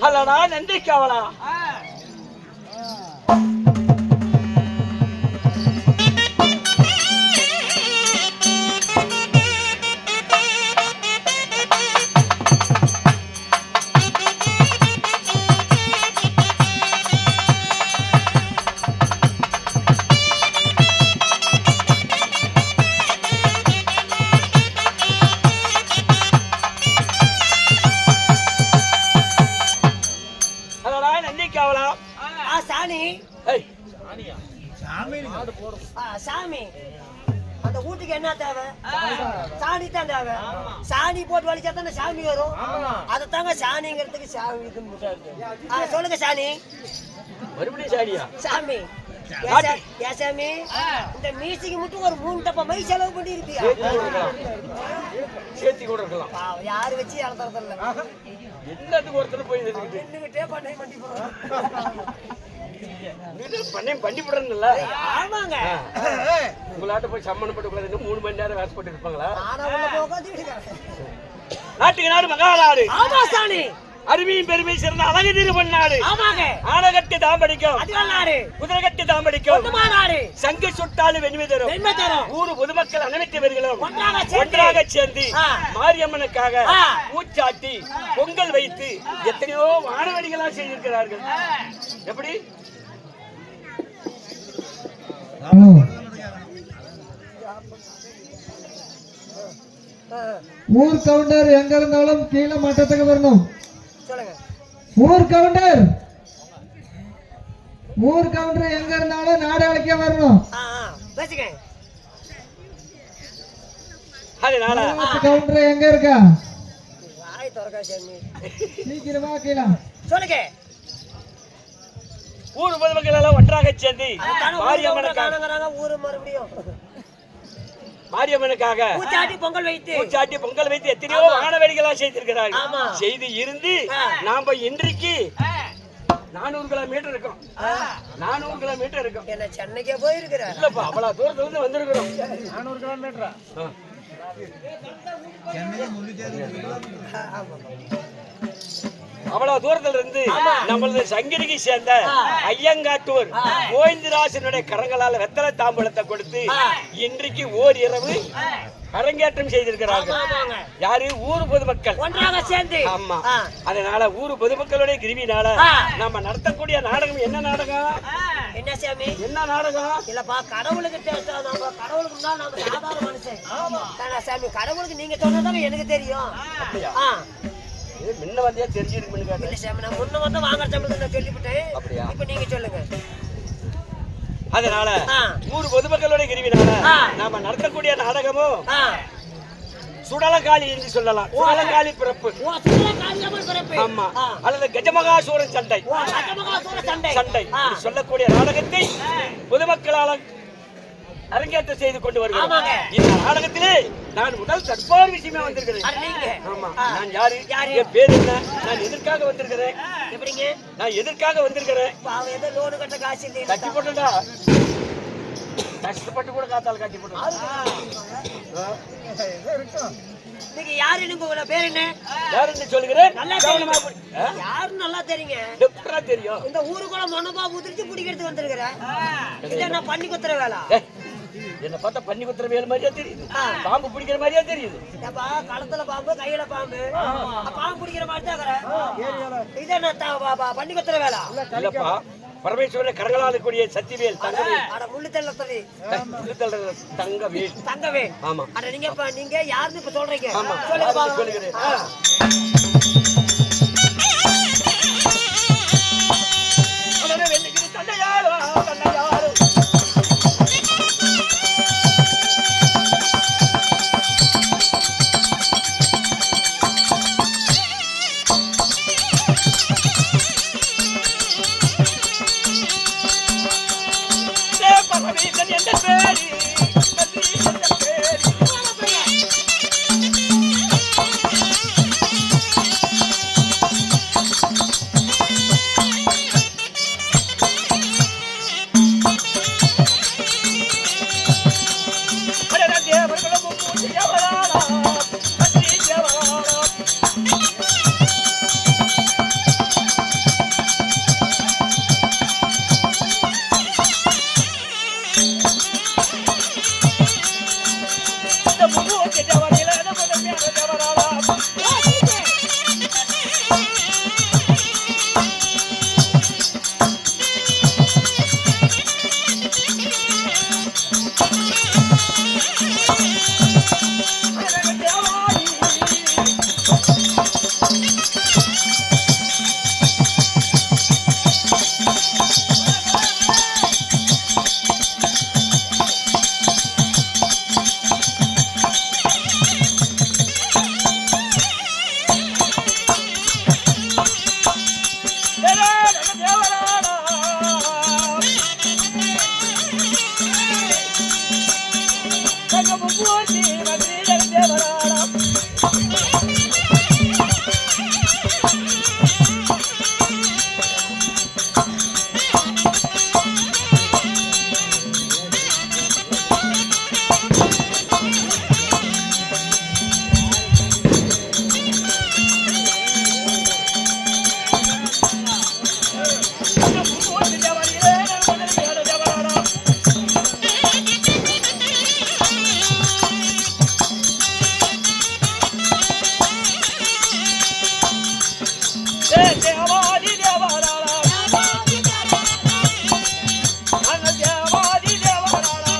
அல்லடா நன்றி காவலா. சாமி அந்த வீட்டுக்கு என்ன தேவை? சாணி தான் தேவை. சாணி போட்டு வலிச்சா தானே சாமி வரும். அதை தாங்க சாணிங்கிறதுக்கு சாமி. சொல்லுங்க சாணி. மறுபடியும் சாணியா? சாமி சாமி இந்த மீசிக்கு மட்டும் ஒரு 3 டப்பா மை செலவு பண்ணி இருக்கியா? சேர்த்தி கூட இருக்கலாம். யாரு வச்சு இறந்துறதில்ல. எல்லாத்துக்கும் ஒருத்தர் போய் நின்னுகிட்டே பண்ணி பண்ணி போடுறேன்ல. ஆமாங்க. உங்களாட்ட போய் சம்மன் போட்டு 3 மணி நேரம் வேலை போட்டு இருப்பாங்களா? நாட்டுக்கு நாடு மகாநாடு. ஆமா சாமி. அருமையும் பெருமை சிறந்த அழகு திருமண்ணாடு. ஆமாங்க. ஆனகட்டு தாம்படிக்கும் குதிரைகட்டு தாம்படிக்கும் சங்கு சுட்டாலு வெண்மை தரும். ஊரு பொதுமக்கள் அனைவரும் ஒன்றாக சேர்ந்து மாரியம்மனுக்காக பூச்சாட்டி பொங்கல் வைத்து எத்தனையோ வானவடிகளா செய்திருக்கிறார்கள். எப்படி ஊர் கவுண்டர் எங்க இருந்தாலும் கீழே மட்டத்துக்கு வரணும். ஊர் கவுண்டர் எங்க இருந்தாலும் நாடு அழைக்க வரணும். கவுண்டர் எங்க இருக்கா? சீக்கிரமா கீழே சொல்லுங்க. ஊர் பொதுமக்கள் எல்லாம் ஒன்றாக சேர்ந்து மாரியம்மனுக்காக பூச்சாட்டி பொங்கல் வைத்து எத்தனையோ வானவேடிகளா செய்திருக்கிறார்கள். செய்து இருந்து நாம இன்றைக்கு 400 கிலோமீட்டர் இருக்கும். 400 கிலோமீட்டர் இருக்கும். என்ன சென்னைக்கே போயிருக்கிற? இல்லப்பா, அவ்வளவு தூரத்துல இருந்து வந்திருக்கிறோம். 400 கிலோமீட்டரா? அவ்வளவு தூரத்துல இருந்து நம்மளது சங்கிரிக்கு சேர்ந்த ஐயங்காட்டூர் கோவிந்தராசனுடைய கரங்களால் வெத்தலை தாம்பூலத்தை கொடுத்து இன்றைக்கு ஓர் இரவு அரங்கேற்றம் செய்திருக்கிறார்கள். யாரு? ஊர் பொதுமக்கள் ஒன்றாக சேர்ந்து. ஆமா. அதனால ஊர் பொதுமக்களுடைய கிருமினால நம்ம நடத்தக்கூடிய நாடகம் என்ன நாடகம்? என்ன சாமி? என்ன நாடகம்? இல்லப்பா, கடவுளுக்கு நம்ம கடவுளுக்கு முன்னாடி நம்ம சாதாரண மனுஷன் சாமி. கடவுளுக்கு நீங்க சொன்னதாங்க எனக்கு தெரியும். முன்ன வந்தியா தெரிஞ்சிருக்கு சாமி. நான் முன்ன வந்து வாங்குற சம்பளத்தை நான் சொல்லிவிட்டேன். இப்ப நீங்க சொல்லுங்க. அதனால ஊர் பொதுமக்களுடைய கிருவினால நாம நடத்தக்கூடிய நாடகமும் சுடலகாளி என்று சொல்லலாம். சுடலகாளி பிறப்பு. ஆமா. அல்லது கஜமகாசூரன் சண்டை சொல்லக்கூடிய நாடகத்தை பொதுமக்களால் அரங்கேற்றம் செய்து கொண்டு வருகிறோம். இந்த நாடகத்திலே நான் முதல் தற்பார் விஷயமா வந்திருக்கிறேன். ஆமா. நான் யாரு? என் பேர் என்ன? நான் எதற்காக வந்திருக்கிறேன்? நான் எதற்காக வந்திருக்கிறேன்? கட்டி போட்டுடா. கஷ்டப்பட்டு கூட காத்தால் கட்டி போட்டு. நீங்க யாரு? உங்க பேர் என்ன? யாருன்னு சொல்லுகிறேன். யாரு நல்லா தெரியுங்க. எப்படா தெரியும்? இந்த ஊருக்குள்ள மனபா உதிர்ச்சி பிடிக்கிறதுக்கு வந்திருக்கிறேன். இதை நான் பண்ணி குத்துற வேலை. என்ன பார்த்தா பண்ணி குத்துற வேலை மாதிரியா தெரியுது? பாம்பு பிடிக்கிற மாதிரியா தெரியுது? களத்துல பாம்பு, கையில பாம்பு, பாம்பு பிடிக்கிற மாதிரி தான். இதை நான் பண்ணி குத்துற வேலை இல்லப்பா. பரமேஸ்வரன் கரங்களால் கூடிய சத்திவேல் தங்கவேல். தங்கவேல். ஆமா. நீங்க யாருன்னு இப்ப சொல்றீங்க? சொல்லுகிறேன். தேவாதி தேவாராளா அந்த தேவாதி தேவாராளா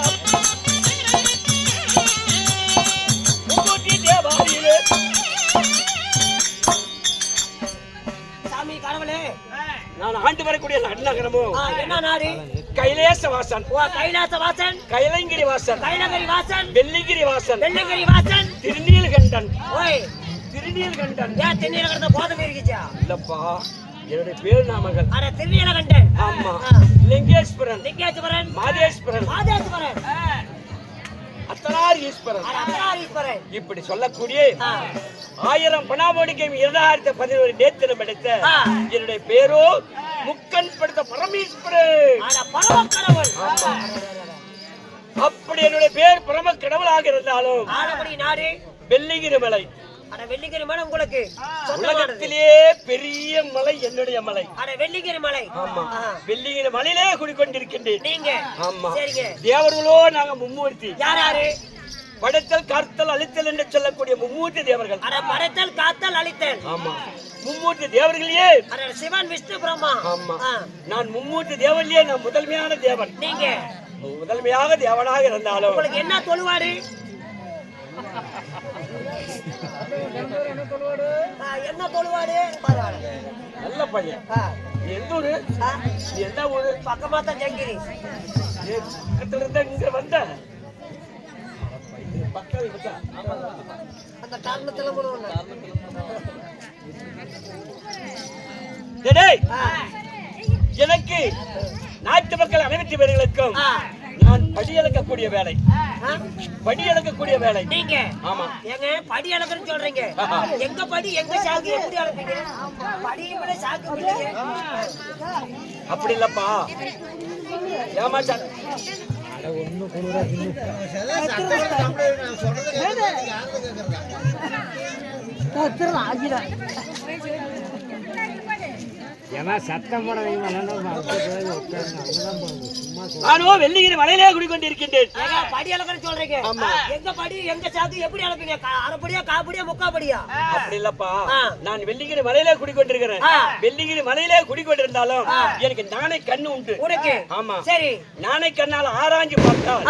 மும்மூர்த்தி தேவாதியிலே சாமி கடவுளே நான் ஆண்டு வரக்கூடிய நகரமும் என்ன நாடு? கைலேசவாசன், கைலாசவாசன், கைலங்கிரி வாசன், கைலகிரி வாசன், வெள்ளிங்கிரி வாசன், வெள்ளங்கிரி வாசன், திருநீலகண்டன். ஓய் திருநீலகண்டன் ஏன் திருநீலகண்ட போதம் இருக்குச்சா? இல்லப்பா, என்னுடைய பேர் நாமகள். அட திருநீலகண்டன். ஆமா. லிங்கேஸ்வரன், லிங்கேஸ்வரன், மாதேஸ்வரன், மாதேஸ்வரன், அத்தனார் ஈஸ்வரன், அட அமராதீஸ்வரன். இப்படி சொல்லக்கூடிய 1000 பணாமோடிக்கையும் 2011 நேத்திரம் எடுத்த என்னுடைய பேரோ முக்கன் படுத்த பரமேஸ்வரன். அட பரம கடவுள். அப்படி என்னுடைய பேர் பரம கடவுளாக இருந்தாலும் ஆடபடி நாடு வெள்ளிங்கிரி மலை, அட வெள்ளிங்கிரி மலை உங்களுக்கு உலகத்திலேயே பெரிய மலை என்னுடைய மலை. அட வெள்ளிங்கிரி மலை. ஆமா, வெள்ளிங்கிரி மலையிலே குடிக்கொண்டிருக்கின்றேன். நீங்க ஆமா, சரிங்க. தேவர்களோ நாங்க மும்மூர்த்தி. யார் யாரு? படைத்தல் காத்தல் அழித்தல் என்று சொல்லக்கூடிய மும்மூர்த்தி தேவர்கள். அட படைத்தல் காத்தல் அழித்தல். ஆமா, மும்மூர்த்தி தேவர்களே. அட சிவன் விஷ்ணு பிரம்மா. ஆமா, நான் மும்மூர்த்தி தேவர்களே. நான் முதன்மையான தேவன். நீங்க முதன்மையாக தேவனாக இருந்தாலும் உங்களுக்கு என்ன தொழுவாடு? என்ன தொழுவாடு? பரவாயில்ல, நல்ல பையன். நீ எந்த ஊரு? நீ எந்த ஊரு? பக்கமா தான் ஜங்கிரி. பக்கத்துல இருந்தா இங்க வந்த பக்கம் இருக்கா? அந்த காரணத்துல டேய், எனக்கு நாட்டு மக்கள் அனைத்து பேர்களுக்கும் நான் படியளக்கக்கூடிய வேலை, படியளக்கக்கூடிய வேலை. நீங்க ஆமா, எங்க படி அளக்குன்னு சொல்றீங்க. எங்க படி எங்க சாக்கு எப்படி அளப்பீங்க? படியை விட சாக்கு இல்லைங்க. அப்படி இல்லப்பா, ஏமாச்சா சத்தம் போட நானும் வெள்ளிங்கிரி மலையிலே குடிக்கொண்டிருக்கின்றேன். படி அளக்குன்னு சொல்றீங்க. எங்க படி எங்க சாக்கு எப்படி அளப்பீங்க? அரைப்படியா, காப்படியா, முக்காப்படியா? அப்படி இல்லப்பா, நான் வெள்ளிங்கிரி மலையிலே குடிக்கொண்டிருக்கிறேன். வெள்ளிங்கிரி மலையிலே குடிக்கொண்டிருந்தாலும் எனக்கு நாணை கண்ணு உண்டு. உனக்கு? ஆமா, சரி. நாணை கண்ணால் ஆராய்ஞ்சு பார்த்தால்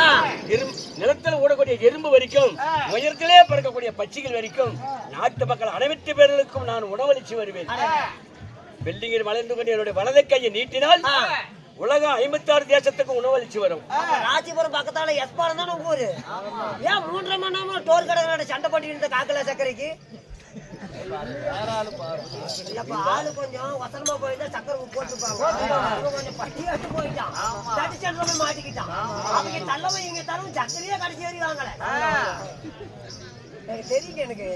நிலத்தில் ஓடக்கூடிய எறும்பு வரைக்கும், உயரத்திலே பறக்கக்கூடிய பட்சிகள் வரைக்கும் நாட்டு மக்கள் அனைத்து பேர்களுக்கும் நான் உணவளிச்சு வருவேன். வெள்ளிங்கிரி மலைந்து கொண்டு என்னுடைய வலதை கையை நீட்டினால் உலகம் 56 தேசத்துக்கு உணவளிச்சு வரும். ராசிபுரம் பக்கத்தால எஸ்பாலம் தான் உங்க ஊரு. ஏன் 3.5 மணி நேரம் டோல் கடைகளோட சண்டை போட்டு காக்கல சக்கரைக்கு? இல்லப்பா, ஆளு கொஞ்சம் வசனமா போயிருந்தா சக்கரை போட்டுப்பாங்க. கொஞ்சம் பட்டியாட்டு போயிட்டான், தடிச்சு மாட்டிக்கிட்டான். அவங்க தள்ளவை இங்க தரவும் சக்கரையே கடைசி வரையும் வாங்கல. எனக்கு தெரியுங்க. எனக்கு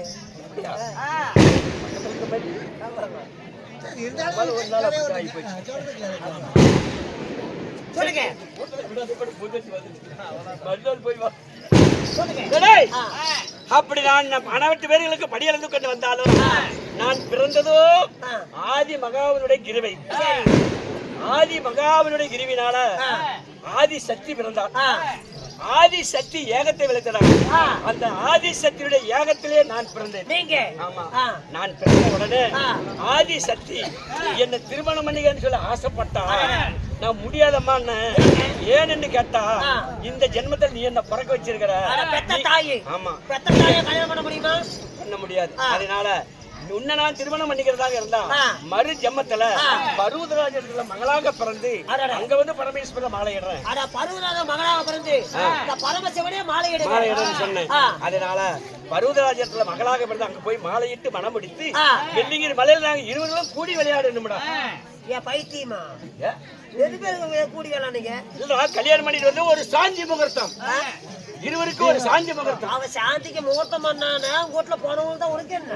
சொல்லுங்க. அப்படி நான் அனைத்து பேர்களுக்கு படியளந்து கொண்டு வந்தாலும் நான் பிறந்ததோ ஆதி மகாவனுடைய கிருவை. ஆதி மகாவனுடைய கிருவினால ஆதி சக்தி பிறந்தார். ஆதி சக்தி ஏகத்தை விளைத்தடாங்க. அந்த ஆதி சக்தியுடைய ஏகத்திலே நான் பிறந்தேன். நீங்க? ஆமா, நான் பிறந்த உடனே ஆதி சக்தி என்ன திருமணம் பண்ணிக்கன்னு சொல்லி ஆசைப்பட்டா. நான் முடியாதம்மா, ஏன்னு கேட்டா, இந்த ஜென்மத்தில் நீ என்ன பிறக்க வச்சிருக்கிற. ஆமா, பெத்த தாயை கல்யாணம் பண்ண முடியுமா? பண்ண முடியாது. அதனால உன்னை நான் திருமணம் பண்ணிக்கிறதாக இருந்தா மறு ஜென்மத்துல பருவதராஜத்துல மகளாக பிறந்து அங்க வந்து பரமேஸ்வரன் மாலையிடுறேன். பருவதராஜ மகளாக பிறந்து பரமசிவனே மாலையிடுறேன்னு சொன்னேன். அதனால பருவதராஜத்துல மகளாக பிறந்து அங்க போய் மாலையிட்டு மனம் முடித்து வெள்ளிங்கிரி மலையில நாங்க 20 பேரும் கூடி விளையாடணும்டா. ஏன் பைத்தியமா? கூடி விளையாடுங்க. கல்யாணம் பண்ணிட்டு வந்து ஒரு சாந்தி முகூர்த்தம், இருவருக்கு ஒரு சாந்தி முகூர்த்தம். அவன் சாந்திக்கு முகூர்த்தம் பண்ணானே வீட்டுல போனவங்க தான் உனக்கு என்ன?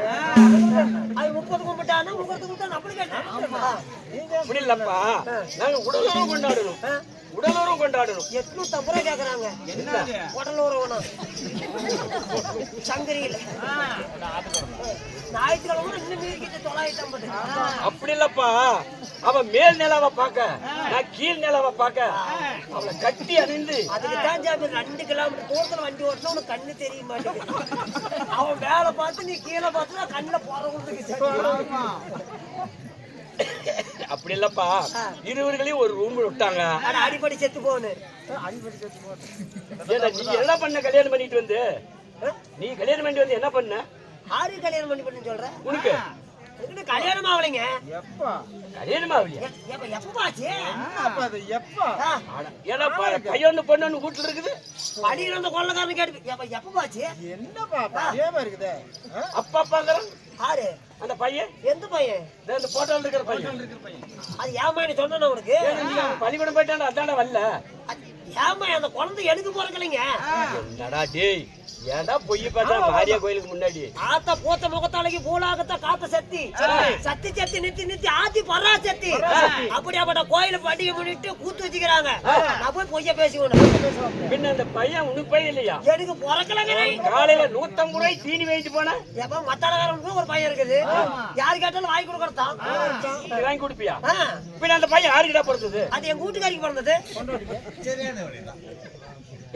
அது 30 கும்பிட்டானா முகூர்த்தம் கும்பிட்டான் அப்படி கேட்டான். அப்படி இல்லப்பா, நாங்க உடலுறவு கொண்டாடணும். உடலுறவு கொண்டாடணும். 850 ரூபாய் கேக்குறாங்க. உடலுறவுனா சங்கரியில ஞாயிற்றுக்கிழமை இன்னும் மீறிக்கிட்டு 950. அப்படி இல்லப்பா, அவன் மேல் நிலாவை பார்க்க, நான் கீழ் நிலாவை பார்க்க அவளை கட்டி அணிந்து. அதுக்கு தான் 2 கிலோமீட்டர் தூரத்துல வண்டி ஓட்டினா உனக்கு கண்ணு தெரிய மாட்டேங்குது. அவன் மேல பார்த்து நீ கீழே பார்த்து கண்ணுல போறவங்களுக்கு அப்படி இல்லப்பா, இருவர்களையும் ஒரு ரூம் விட்டாங்க. அட அடிப்படி செத்து போன்னு. ஏடா, நீ என்ன பண்ண கல்யாணம் பண்ணிட்டு வந்து? நீ கல்யாணம் பண்ணிட்டு வந்து என்ன பண்ண? ஆறு கல்யாணம் பண்ணி சொல்ற? உனக்கு அதுக்கு கல்யாணம் ஆகலைங்க. கல்யாணம் ஆகலையா? எப்பவாச்சு? ஏன்னா பையன் பொண்ணு வீட்டுல இருக்குது. படிக்கிற அந்த கொள்ளக்காரன் கேட்டு எப்பவாச்சு? அப்பா அப்பாங்கிறான். ஆறு அந்த பையன் எந்த பையன்? இந்த போட்டோல இருக்கிற பையன். அது ஏமா நீ சொன்ன உனக்கு? பள்ளிக்கூடம் போயிட்டான், அதான வரல. ஏமா அந்த குழந்தை எனக்கு பிறக்கலைங்க. என்னடா டேய், ஏன்டா பொய் பார்த்தா மாரியா கோயிலுக்கு முன்னாடி ஆத்த போத்த முகத்தாளைக்கு பூலாகத்த காத்த சத்தி சத்தி சத்தி நித்தி நித்தி ஆத்தி பரா சத்தி அப்படியாப்பட்ட கோயில பண்டிகை பண்ணிட்டு கூத்து வச்சுக்கிறாங்க. நான் போய் பொய்ய பேசிக்கணும். பின்ன அந்த பையன் உனக்கு பையன் இல்லையா? எனக்கு பிறக்கலங்க. காலையில 150 ரூபாய் தீனி வைத்து போன. எப்ப மத்தாளக்காரனுக்கு ஒரு பையன் இருக்குது, யாரு கேட்டாலும் வாங்கி கொடுக்கறதான். வாங்கி கொடுப்பியா? பின்ன அந்த பையன் யாருக்கிட்ட பிறந்தது? அது எங்க வீட்டுக்காரிக்கு பிறந்தது.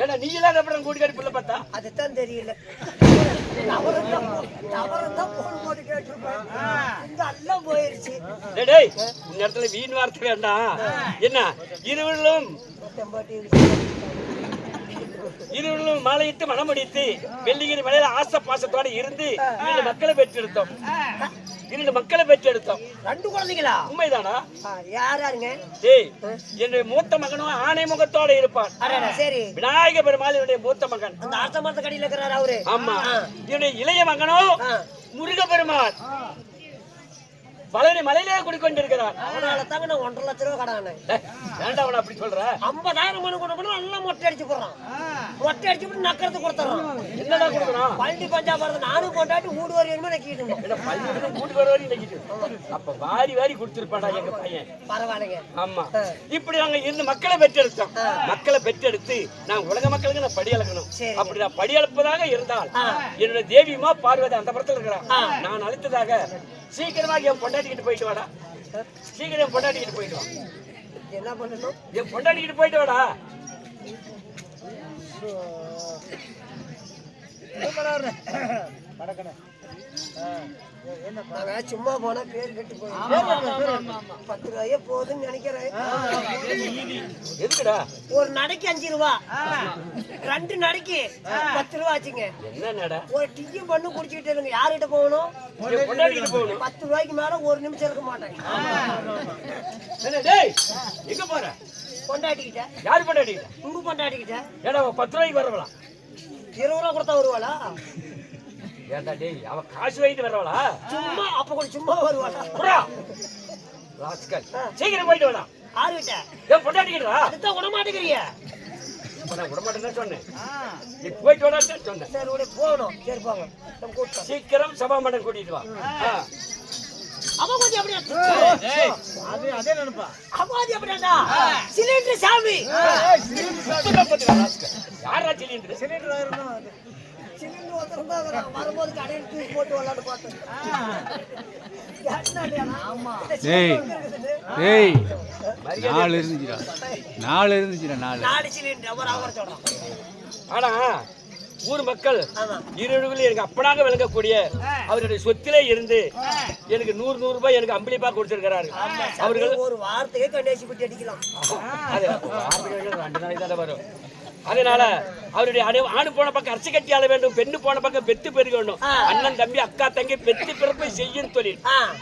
ஏன்னா நீ இல்லாத அப்புறம் கூட்டிக்காரி பிள்ளை பார்த்தா அதுதான் தெரியல. தவறுதான் போன் போட்டு கேட்டிருப்பேன். இந்த எல்லாம் போயிருச்சு. டேய், இந்த இடத்துல வீண் வார்த்தை வேண்டாம். என்ன இருவர்களும் மாலையிட்டு மனமுடித்து வெள்ளிகிரி மலையில ஆசை பாசத்தோட இருந்து 2 மக்களை பெற்றெடுத்தோம். 2 மக்களை பெற்றெடுத்தோம். 2 குழந்தைங்களா? உண்மைதானா? யாருங்க? டேய், என்னுடைய மூத்த மகனும் ஆணை முகத்தோட இருப்பான். சரி. விநாயக பெருமாள் என்னுடைய மூத்த மகன். அந்த ஆத்த மரத்து கடையில் இருக்கிறாரு அவரு. ஆமா. என்னுடைய இளைய மகனோ முருக பெருமாள் பழனி மலையிலே குடிக்கொண்டிருக்கிறார். அதனால தாங்க நான் 1.5 லட்சம் ரூபாய் கடானே. ஏன்டா அவன அப்படி சொல்ற? 50,000 மனு கொண்டு போனா நல்லா மொட்டை அடிச்சு போறான். மொட்டை அடிச்சு போட்டு நக்கறது கொடுத்துறான். என்னடா கொடுக்குறான்? பழனி பஞ்சாபத்து நானும் கொண்டாட்டி ஊடு வரையுமே நக்கிட்டு என்ன பள்ளிக்கூடம் கூட்டு வர வரையும் நக்கிட்டு அப்ப வாரி வாரி கொடுத்துருப்பாடா எங்க பையன். பரவாயில்லைங்க. ஆமா. இப்படி நாங்க 2 மக்களை பெற்றெடுத்தோம். மக்களை பெற்றெடுத்து நான் உலக மக்களுக்கு நான் படி அளக்கணும். அப்படி நான் படி அளப்பதாக இருந்தால் என்னோட தேவிமா பார்வதி அந்த புறத்துல இருக்கிறான். நான் அழைத்ததாக சீக்கிரமாக என் பொண்டாட்டிக்கிட்டு போயிட்டு வாடா. சீக்கிரம் என் பொண்டாட்டிக்கிட்டு போயிட்டு வா. என்ன பண்ணணும்? என் பொண்டாட்டிக்கிட்டு போயிட்டு வாடா. சும்மா போனா பேர் கெட்டு போய் 10 ரூபாயே போகுதுன்னு நினைக்கிறேன். எதுக்குடா? ஒரு நடைக்கு 5 ரூபா, 2 நடைக்கு 10 ரூபா ஆச்சுங்க. என்ன நட? ஒரு டீயும் பண்ணு குடிச்சுக்கிட்டு இருங்க. யார்கிட்ட போகணும்? பொண்டாட்டிக்கிட்டு போகணும். 10 ரூபாய்க்கு மேல 1 நிமிஷம் இருக்க மாட்டேன். டேய், எங்க போற? பொண்டாட்டிக்கிட்ட. யாரு பொண்டாட்டிக்கிட்ட? உங்க பொண்டாட்டிக்கிட்ட. ஏடா 10 ரூபாய்க்கு வரவளா? 20 ரூபா கொடுத்தா வருவாளா? ஏண்டா டேய், அவ காசு வைத்து வரவளா? சும்மா அப்ப கூட சும்மா வருவாளா? புறா ராஸ்கல், சீக்கிரம் போயிட்டு வாடா. யாருகிட்ட? ஏன் பொண்டாட்டிக்கிட்டா? அதுதான் விட மாட்டேங்கிறீங்க. நான் விட மாட்டேன்னு சொன்னேன். நீ போயிட்டு வாடான்னு சொன்னேன். சரி உடனே போகணும். சரி போங்க, நம்ம கூட்டம். சீக்கிரம் சபா மண்டன் கூட்டிட்டு வா. அவன் கொஞ்சம் அப்படியே அதே நினைப்பா. அவன் அப்படியாடா சிலிண்டர் சாமி. யாரா சிலிண்டர்? சிலிண்டர் ஒருத்தர் தான் வரும்போது கடையில் தூக்கி போட்டு விளாண்டு பார்த்தேன். ஏய் 4 இருந்துச்சுடா. 4 சிலிண்டர் அவர் சொல்றான். ஆனா ஊர் மக்கள் இருவர்களும் எனக்கு அப்பனாக விளங்கக்கூடிய அவருடைய சொத்திலே இருந்து எனக்கு 100 ரூபாய் எனக்கு அம்பளிப்பா கொடுத்திருக்கிறாரு. அவர்கள் ஒரு வார்த்தையே கண்டேசி பட்டி அடிக்கலாம். அது 2 நாளைக்கு தானே வரும். அதனால அவருடைய ஆணு போன பக்கம் அரிசி கட்டி ஆள வேண்டும், பெண்ணு போன பக்கம் பெத்து பெருக வேண்டும். அண்ணன் தம்பி அக்கா தங்கி பெத்து பிறப்பை செய்யும் தொழில்.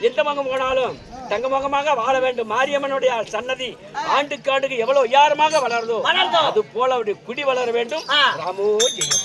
எந்த மகம் போனாலும் தங்க முகமாக வாழ வேண்டும். மாரியம்மனுடைய சன்னதி ஆண்டுக்கு ஆண்டுக்கு எவ்வளவு உயரமாக வளருதோ அது போல அவருடைய குடி வளர வேண்டும். ராமோ ஜெயம்.